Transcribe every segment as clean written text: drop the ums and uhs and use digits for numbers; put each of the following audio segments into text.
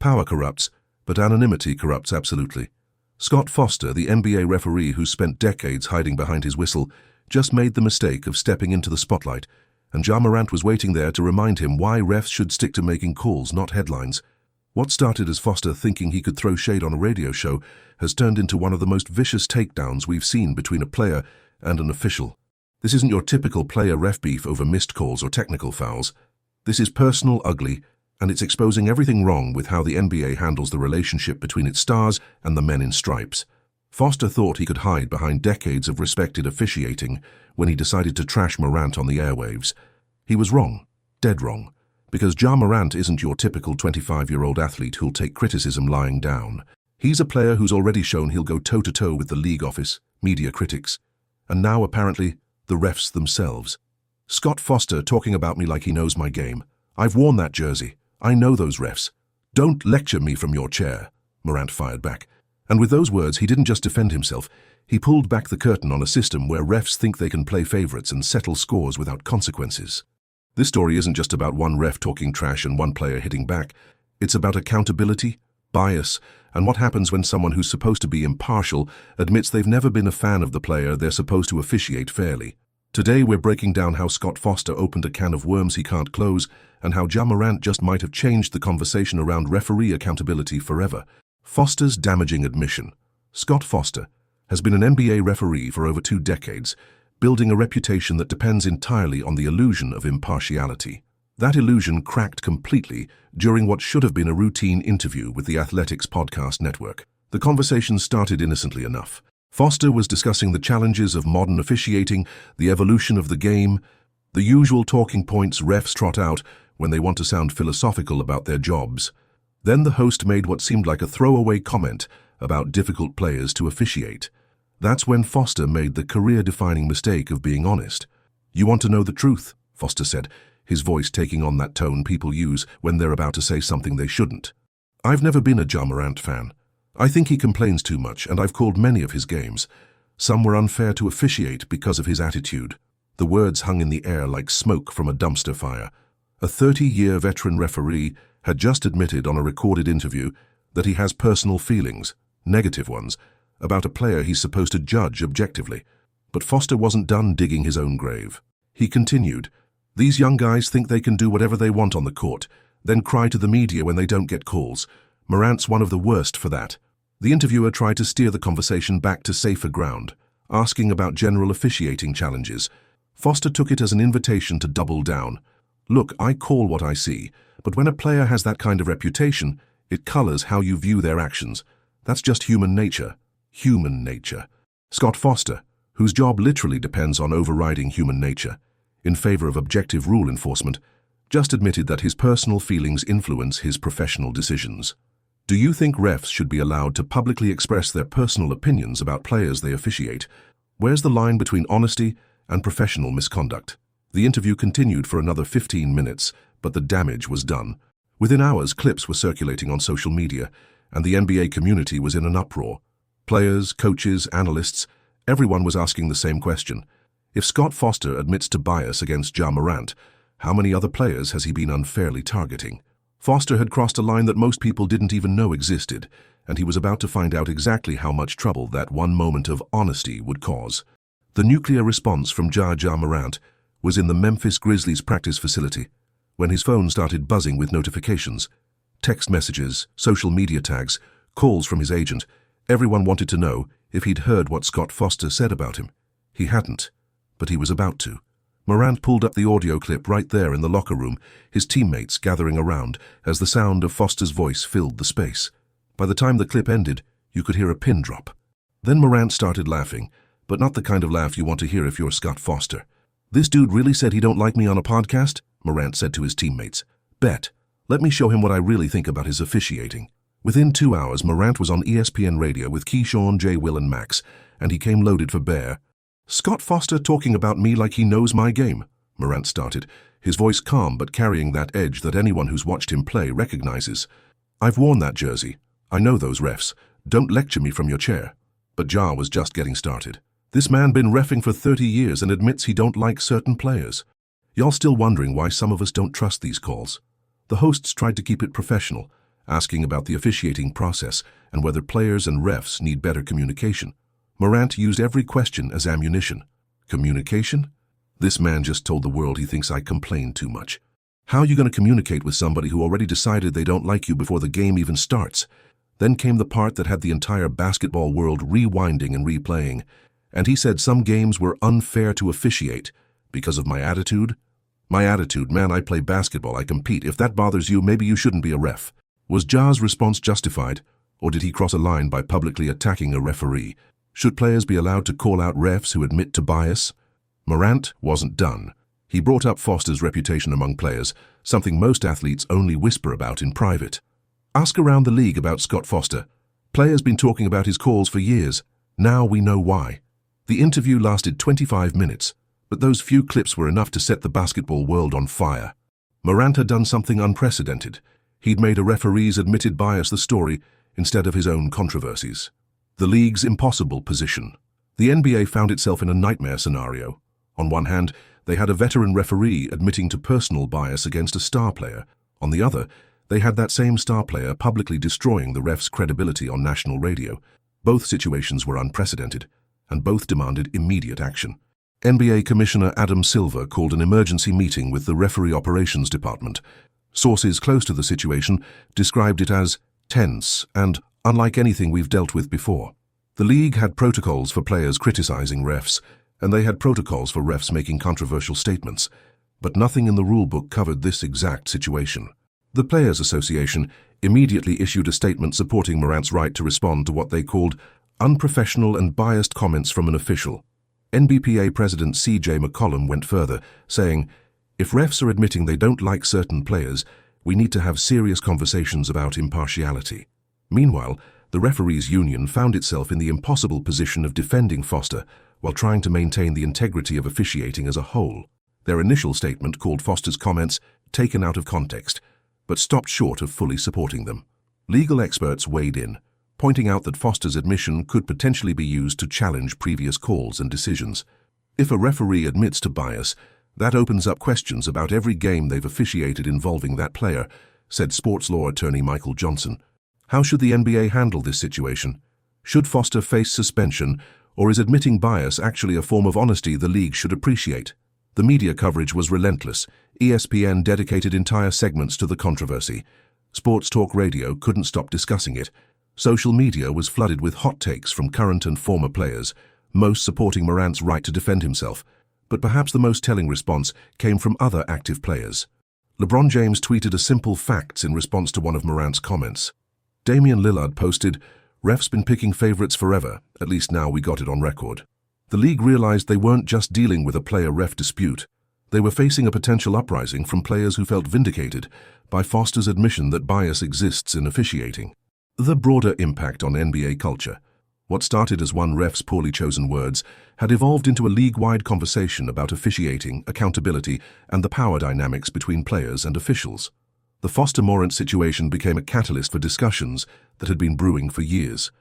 Power corrupts, but anonymity corrupts absolutely. Scott Foster, the NBA referee who spent decades hiding behind his whistle, just made the mistake of stepping into the spotlight, and Ja Morant was waiting there to remind him why refs should stick to making calls, not headlines. What started as Foster thinking he could throw shade on a radio show has turned into one of the most vicious takedowns we've seen between a player and an official. This isn't your typical player-ref beef over missed calls or technical fouls. This is personal, ugly, and it's exposing everything wrong with how the NBA handles the relationship between its stars and the men in stripes. Foster thought he could hide behind decades of respected officiating when he decided to trash Morant on the airwaves. He was wrong, dead wrong, because Ja Morant isn't your typical 25-year-old athlete who'll take criticism lying down. He's a player who's already shown he'll go toe-to-toe with the league office, media critics, and now apparently the refs themselves. Scott Foster talking about me like he knows my game. I've worn that jersey. I know those refs. Don't lecture me from your chair, Morant fired back. And with those words, he didn't just defend himself. He pulled back the curtain on a system where refs think they can play favorites and settle scores without consequences. This story isn't just about one ref talking trash and one player hitting back. It's about accountability, bias, and what happens when someone who's supposed to be impartial admits they've never been a fan of the player they're supposed to officiate fairly. Today we're breaking down how Scott Foster opened a can of worms he can't close, and how Ja Morant just might have changed the conversation around referee accountability forever. Foster's damaging admission. Scott Foster has been an NBA referee for over 2 decades, building a reputation that depends entirely on the illusion of impartiality. That illusion cracked completely during what should have been a routine interview with the Athletics podcast network. The conversation started innocently enough. Foster was discussing the challenges of modern officiating, the evolution of the game, the usual talking points refs trot out when they want to sound philosophical about their jobs. Then the host made what seemed like a throwaway comment about difficult players to officiate. That's when Foster made the career-defining mistake of being honest. "You want to know the truth," Foster said, his voice taking on that tone people use when they're about to say something they shouldn't. "I've never been a Ja Morant fan. I think he complains too much, and I've called many of his games. Some were unfair to officiate because of his attitude." The words hung in the air like smoke from a dumpster fire. A 30-year veteran referee had just admitted on a recorded interview that he has personal feelings, negative ones, about a player he's supposed to judge objectively. But Foster wasn't done digging his own grave. He continued, "These young guys think they can do whatever they want on the court, then cry to the media when they don't get calls. Morant's one of the worst for that." The interviewer tried to steer the conversation back to safer ground, asking about general officiating challenges. Foster took it as an invitation to double down. "Look, I call what I see, but when a player has that kind of reputation, it colors how you view their actions. That's just human nature. Human nature." Scott Foster, whose job literally depends on overriding human nature in favor of objective rule enforcement, just admitted that his personal feelings influence his professional decisions. Do you think refs should be allowed to publicly express their personal opinions about players they officiate? Where's the line between honesty and professional misconduct? The interview continued for another 15 minutes, but the damage was done. Within hours, clips were circulating on social media, and the NBA community was in an uproar. Players, coaches, analysts, everyone was asking the same question. If Scott Foster admits to bias against Ja Morant, how many other players has he been unfairly targeting? Foster had crossed a line that most people didn't even know existed, and he was about to find out exactly how much trouble that one moment of honesty would cause. The nuclear response from Ja Morant was in the Memphis Grizzlies practice facility, when his phone started buzzing with notifications. Text messages, social media tags, calls from his agent. Everyone wanted to know if he'd heard what Scott Foster said about him. He hadn't, but he was about to. Morant pulled up the audio clip right there in the locker room, his teammates gathering around as the sound of Foster's voice filled the space. By the time the clip ended, you could hear a pin drop. Then Morant started laughing, but not the kind of laugh you want to hear if you're Scott Foster. "This dude really said he don't like me on a podcast?" Morant said to his teammates. "Bet. Let me show him what I really think about his officiating." Within 2 hours, Morant was on ESPN radio with Keyshawn, J. Will, and Max, and he came loaded for bear. "Scott Foster talking about me like he knows my game," Morant started, his voice calm but carrying that edge that anyone who's watched him play recognizes. "I've worn that jersey. I know those refs. Don't lecture me from your chair." But Ja was just getting started. "This man been reffing for 30 years and admits he don't like certain players. Y'all still wondering why some of us don't trust these calls?" The hosts tried to keep it professional, asking about the officiating process and whether players and refs need better communication. Morant used every question as ammunition. Communication? This man just told the world he thinks I complain too much. How are you going to communicate with somebody who already decided they don't like you before the game even starts? Then came the part that had the entire basketball world rewinding and replaying. And he said some games were unfair to officiate because of my attitude. My attitude, man, I play basketball, I compete. If that bothers you, maybe you shouldn't be a ref. Was Ja's response justified, or did he cross a line by publicly attacking a referee? Should players be allowed to call out refs who admit to bias? Morant wasn't done. He brought up Foster's reputation among players, something most athletes only whisper about in private. Ask around the league about Scott Foster. Players been talking about his calls for years. Now we know why. The interview lasted 25 minutes, but those few clips were enough to set the basketball world on fire. Morant had done something unprecedented. He'd made a referee's admitted bias the story instead of his own controversies. The league's impossible position. The NBA found itself in a nightmare scenario. On one hand, they had a veteran referee admitting to personal bias against a star player. On the other, they had that same star player publicly destroying the ref's credibility on national radio. Both situations were unprecedented, and both demanded immediate action. NBA Commissioner Adam Silver called an emergency meeting with the referee operations department. Sources close to the situation described it as tense and unlike anything we've dealt with before. The league had protocols for players criticizing refs, and they had protocols for refs making controversial statements, but nothing in the rulebook covered this exact situation. The Players Association immediately issued a statement supporting Morant's right to respond to what they called unprofessional and biased comments from an official. NBPA President C.J. McCollum went further, saying, "If refs are admitting they don't like certain players, we need to have serious conversations about impartiality." Meanwhile, the referees' union found itself in the impossible position of defending Foster while trying to maintain the integrity of officiating as a whole. Their initial statement called Foster's comments taken out of context, but stopped short of fully supporting them. Legal experts weighed in, pointing out that Foster's admission could potentially be used to challenge previous calls and decisions. If a referee admits to bias, that opens up questions about every game they've officiated involving that player, said sports law attorney Michael Johnson. How should the NBA handle this situation? Should Foster face suspension, or is admitting bias actually a form of honesty the league should appreciate? The media coverage was relentless. ESPN dedicated entire segments to the controversy. Sports talk radio couldn't stop discussing it. Social media was flooded with hot takes from current and former players, most supporting Morant's right to defend himself. But perhaps the most telling response came from other active players. LeBron James tweeted a simple facts in response to one of Morant's comments. Damian Lillard posted, "Refs been picking favorites forever, at least now we got it on record." The league realized they weren't just dealing with a player-ref dispute. They were facing a potential uprising from players who felt vindicated by Foster's admission that bias exists in officiating. The broader impact on NBA culture. What started as one ref's poorly chosen words had evolved into a league-wide conversation about officiating, accountability, and the power dynamics between players and officials. The Foster-Morant situation became a catalyst for discussions that had been brewing for years.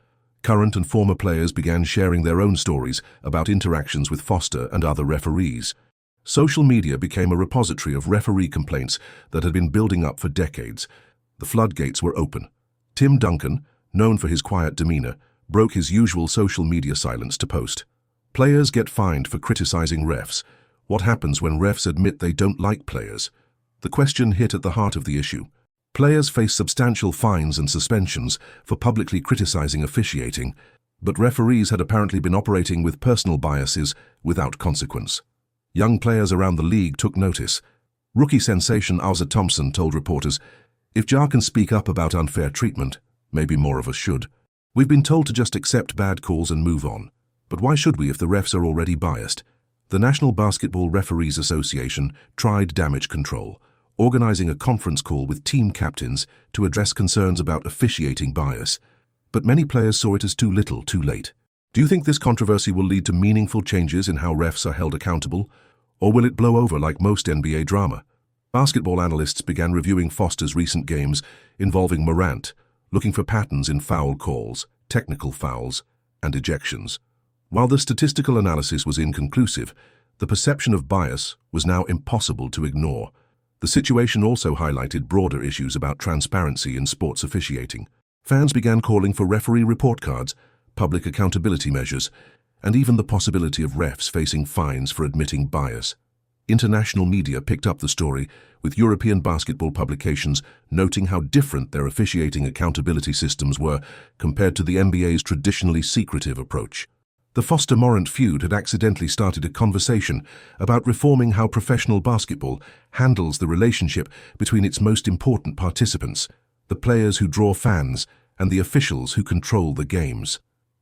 Current and former players began sharing their own stories about interactions with Foster and other referees. Social media became a repository of referee complaints that had been building up for decades. The floodgates were open. Tim Duncan, known for his quiet demeanor, broke his usual social media silence to post. Players get fined for criticizing refs. What happens when refs admit they don't like players? The question hit at the heart of the issue. Players face substantial fines and suspensions for publicly criticizing officiating, but referees had apparently been operating with personal biases without consequence. Young players around the league took notice. Rookie sensation Asa Thompson told reporters, "If Ja can speak up about unfair treatment, maybe more of us should. We've been told to just accept bad calls and move on. But why should we if the refs are already biased?" The National Basketball Referees Association tried damage control, organizing a conference call with team captains to address concerns about officiating bias. But many players saw it as too little, too late. Do you think this controversy will lead to meaningful changes in how refs are held accountable, or will it blow over like most NBA drama? Basketball analysts began reviewing Foster's recent games involving Morant, looking for patterns in foul calls, technical fouls, and ejections. While the statistical analysis was inconclusive, the perception of bias was now impossible to ignore. The situation also highlighted broader issues about transparency in sports officiating. Fans began calling for referee report cards, public accountability measures, and even the possibility of refs facing fines for admitting bias. International media picked up the story, with European basketball publications noting how different their officiating accountability systems were compared to the NBA's traditionally secretive approach. The Foster Morant feud had accidentally started a conversation about reforming how professional basketball handles the relationship between its most important participants, the players who draw fans and the officials who control the games.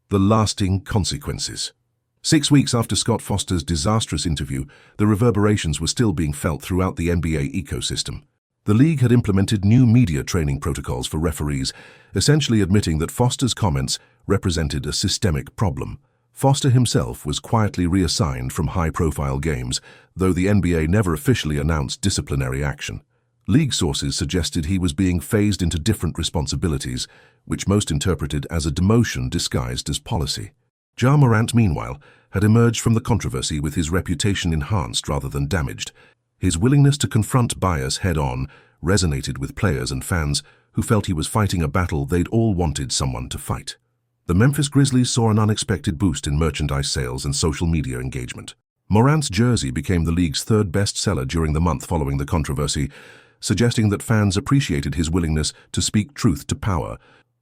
The lasting consequences. 6 weeks after Scott Foster's disastrous interview, the reverberations were still being felt throughout the NBA ecosystem. The league had implemented new media training protocols for referees, essentially admitting that Foster's comments represented a systemic problem. Foster himself was quietly reassigned from high-profile games, though the NBA never officially announced disciplinary action. League sources suggested he was being phased into different responsibilities, which most interpreted as a demotion disguised as policy. Ja Morant, meanwhile, had emerged from the controversy with his reputation enhanced rather than damaged. His willingness to confront bias head-on resonated with players and fans who felt he was fighting a battle they'd all wanted someone to fight. The Memphis Grizzlies saw an unexpected boost in merchandise sales and social media engagement. Morant's jersey became the league's third bestseller during the month following the controversy, suggesting that fans appreciated his willingness to speak truth to power.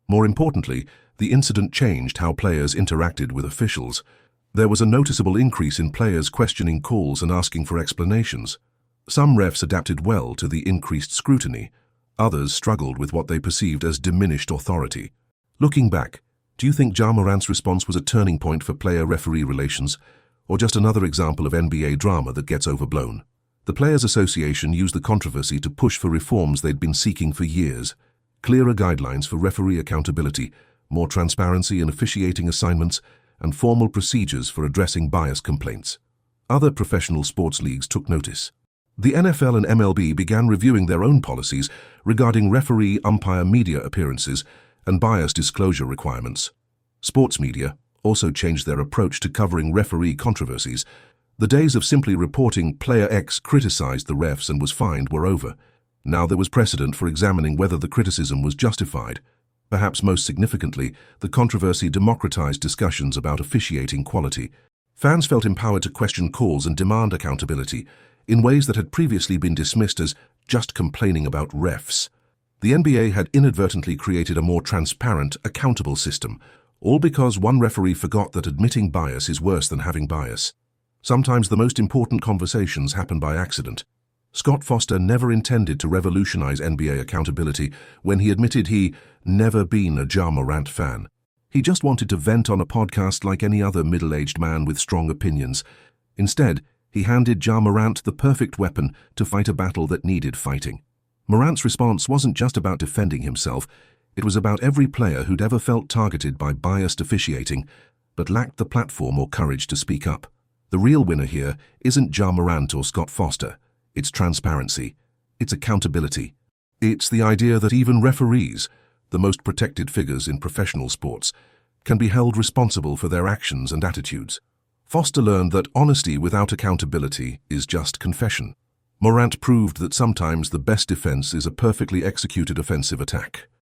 More importantly, the incident changed how players interacted with officials. There was a noticeable increase in players questioning calls and asking for explanations. Some refs adapted well to the increased scrutiny. Others struggled with what they perceived as diminished authority. Looking back, do you think Ja Morant's response was a turning point for player-referee relations, or just another example of NBA drama that gets overblown? The Players Association used the controversy to push for reforms they'd been seeking for years. Clearer guidelines for referee accountability, more transparency in officiating assignments, and formal procedures for addressing bias complaints. Other professional sports leagues took notice. The NFL and MLB began reviewing their own policies regarding referee umpire media appearances and bias disclosure requirements. Sports media also changed their approach to covering referee controversies. The days of simply reporting player X criticized the refs and was fined were over. Now there was precedent for examining whether the criticism was justified. Perhaps most significantly, the controversy democratized discussions about officiating quality. Fans felt empowered to question calls and demand accountability in ways that had previously been dismissed as just complaining about refs. The NBA had inadvertently created a more transparent, accountable system, all because one referee forgot that admitting bias is worse than having bias. Sometimes the most important conversations happen by accident. Scott Foster never intended to revolutionize NBA accountability when he admitted he'd never been a Ja Morant fan. He just wanted to vent on a podcast like any other middle-aged man with strong opinions. Instead, he handed Ja Morant the perfect weapon to fight a battle that needed fighting. Morant's response wasn't just about defending himself, it was about every player who'd ever felt targeted by biased officiating, but lacked the platform or courage to speak up. The real winner here isn't Ja Morant or Scott Foster. It's transparency. It's accountability. It's the idea that even referees, the most protected figures in professional sports, can be held responsible for their actions and attitudes. Foster learned that honesty without accountability is just confession. Morant proved that sometimes the best defense is a perfectly executed offensive attack.